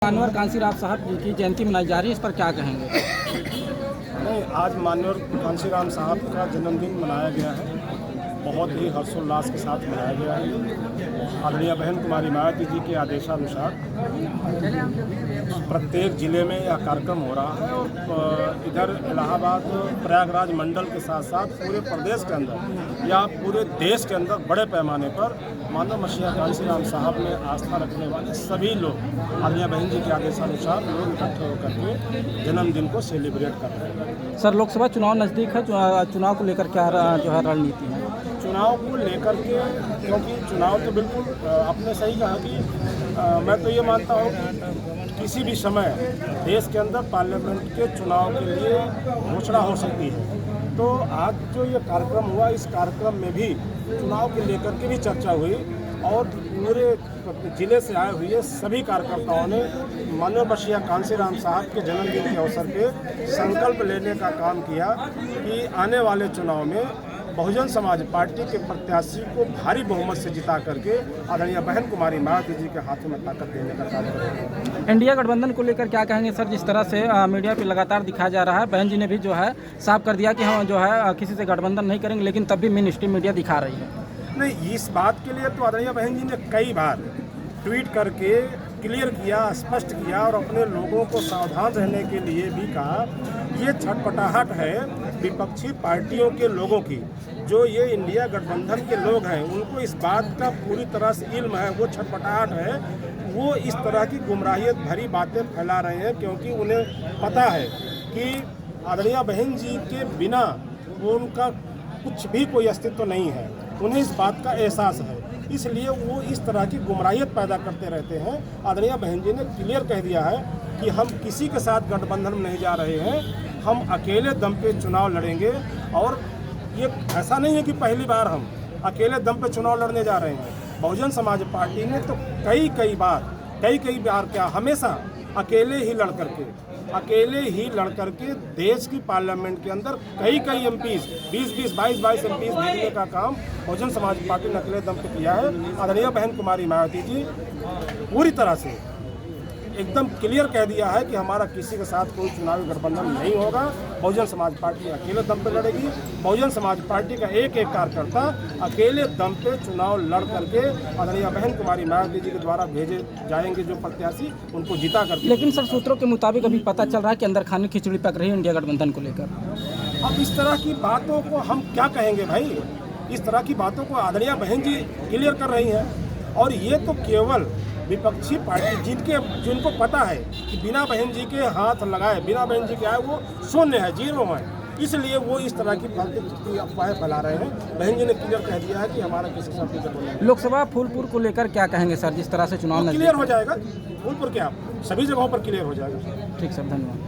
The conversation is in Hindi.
मानवर कांशीराम साहब जी की जयंती मनाई जा रही है, इस पर क्या कहेंगे? नहीं, आज माननीय कांशीराम साहब का जन्मदिन मनाया गया है। बहुत ही हर्षोल्लास के साथ मनाया गया है। आदरणीय बहन कुमारी मायावती जी के आदेशानुसार प्रत्येक जिले में यह कार्यक्रम हो रहा है और इधर इलाहाबाद प्रयागराज मंडल के साथ साथ पूरे प्रदेश के अंदर या पूरे देश के अंदर बड़े पैमाने पर मानव मसीहा कांशीराम साहब में आस्था रखने वाले सभी लोग आदरणीय बहन जी के आदेशानुसार लोग इकट्ठे होकर के जन्मदिन को सेलिब्रेट कर रहे हैं। सर, लोकसभा चुनाव नज़दीक है, चुनाव को लेकर क्या जो है रणनीति है? चुनाव को लेकर के, क्योंकि चुनाव तो बिल्कुल आपने सही कहा कि मैं तो ये मानता हूँ कि किसी भी समय देश के अंदर पार्लियामेंट के चुनाव के लिए घोषणा हो सकती है। तो आज जो ये कार्यक्रम हुआ, इस कार्यक्रम में भी चुनाव के लेकर के भी चर्चा हुई और पूरे जिले से आए हुए सभी कार्यकर्ताओं ने माननीय मसीहा कांशीराम साहब के जन्मदिन के अवसर पे संकल्प लेने का काम किया कि आने वाले चुनाव में बहुजन समाज पार्टी के प्रत्याशी को भारी बहुमत से जिता करके आदरणीय बहन कुमारी मायावती जी के हाथों में ताकत देने का काम करेंगे। इंडिया गठबंधन को लेकर क्या कहेंगे सर? जिस तरह से मीडिया पे लगातार दिखाया जा रहा है, बहन जी ने भी जो है साफ कर दिया कि हम जो है किसी से गठबंधन नहीं करेंगे, लेकिन तब भी मिनी स्ट्रीम मीडिया दिखा रही है। नहीं, इस बात के लिए तो आदरणीय बहन जी ने कई बार ट्वीट करके क्लियर किया, स्पष्ट किया और अपने लोगों को सावधान रहने के लिए भी कहा। ये छटपटाहट है विपक्षी पार्टियों के लोगों की, जो ये इंडिया गठबंधन के लोग हैं, उनको इस बात का पूरी तरह से इल्म है। वो छटपटाहट है, वो इस तरह की गुमराहियत भरी बातें फैला रहे हैं क्योंकि उन्हें पता है कि आदरणीय बहन जी के बिना उनका कुछ भी कोई अस्तित्व नहीं है। उन्हें इस बात का एहसास है, इसलिए वो इस तरह की गुमराहियत पैदा करते रहते हैं। आदरणीय बहन जी ने क्लियर कह दिया है कि हम किसी के साथ गठबंधन में नहीं जा रहे हैं, हम अकेले दम पे चुनाव लड़ेंगे। और ये ऐसा नहीं है कि पहली बार हम अकेले दम पे चुनाव लड़ने जा रहे हैं। बहुजन समाज पार्टी ने तो कई बार क्या, हमेशा अकेले ही लड़ करके देश की पार्लियामेंट के अंदर कई एमपीज 22 एमपीज भेजने का काम बहुजन समाज पार्टी ने अकेले दम पे किया है। आदरणीय बहन कुमारी मायावती जी पूरी तरह से एकदम क्लियर कह दिया है कि हमारा किसी के साथ कोई चुनावी गठबंधन नहीं होगा। बहुजन समाज पार्टी अकेले दम पे लड़ेगी। बहुजन समाज पार्टी का एक कार्यकर्ता अकेले दम पे चुनाव लड़ करके आदरणीय बहन कुमारी मायावती जी के द्वारा भेजे जाएंगे जो प्रत्याशी, उनको जिता करके। लेकिन सर, सूत्रों के मुताबिक अभी पता चल रहा है कि अंदर खाने खिचड़ी पक रही है इंडिया गठबंधन को लेकर। अब इस तरह की बातों को हम क्या कहेंगे भाई? इस तरह की बातों को आदरणीय बहन जी क्लियर कर रही हैं और ये तो केवल विपक्षी पार्टी जिनको पता है कि बिना बहन जी के हाथ लगाए, बिना बहन जी के आए वो शून्य है, जीरो है, इसलिए वो इस तरह की फालतू अफवाहें फैला रहे हैं। बहन जी ने क्लियर कह दिया है कि हमारा किसी साथ नहीं करना। लोकसभा फूलपुर को लेकर क्या कहेंगे सर? जिस तरह से चुनाव क्लियर हो जाएगा, फूलपुर क्या सभी जगहों पर क्लियर हो जाएगा। ठीक सर, धन्यवाद।